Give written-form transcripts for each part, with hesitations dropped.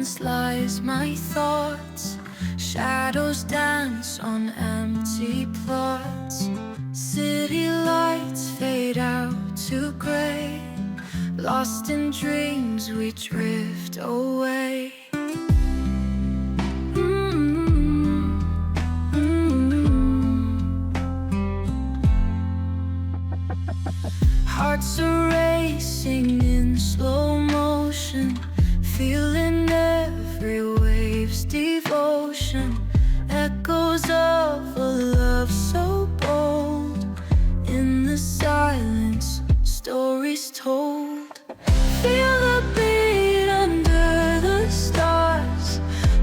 silence lies my thoughts. Shadows dance on empty plots. City lights fade out to gray. Lost in dreams we drift away. Hearts are racing in slow motion, feeling every wave's devotion. Echoes of a love so bold, in the silence, stories told. Feel the beat under the stars,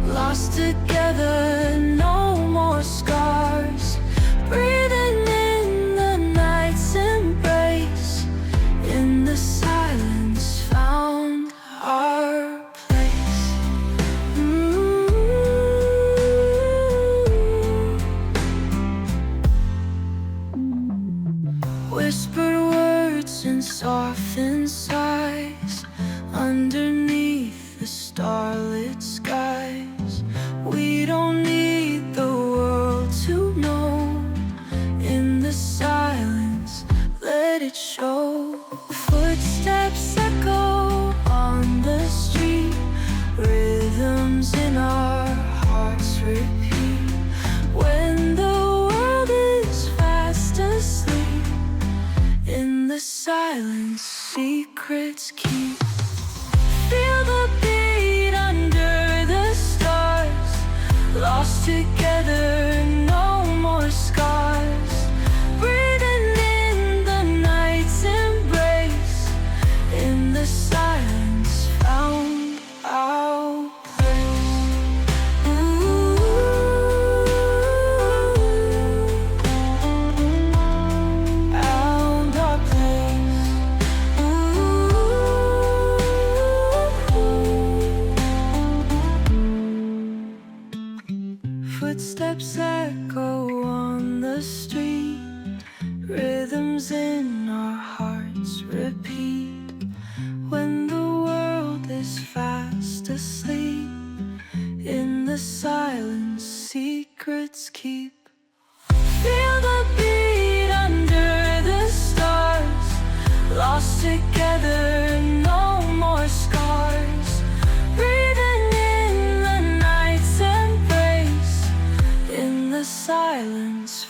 lost together, no more scars. Breathing in the night's embrace, in the silence found our place. Whispered words and softened sighs underneath the starlit skies. We don't need the world to know. In the silence, let it show. Footsteps echo on the street, rhythms in our hearts repeat. When the world is fast asleep, in the silence, secrets keep. Feel the beat under the stars, lost together, no more scars. Breathing in the night's embrace, in the silence found our place. Found our place. Footsteps echo on the street, rhythms in our hearts repeat. When the world is fast asleep, in the silence, secrets keep. Feel the beat under the stars, lost together, no more scars. Breathing in the night's embrace, in the silence.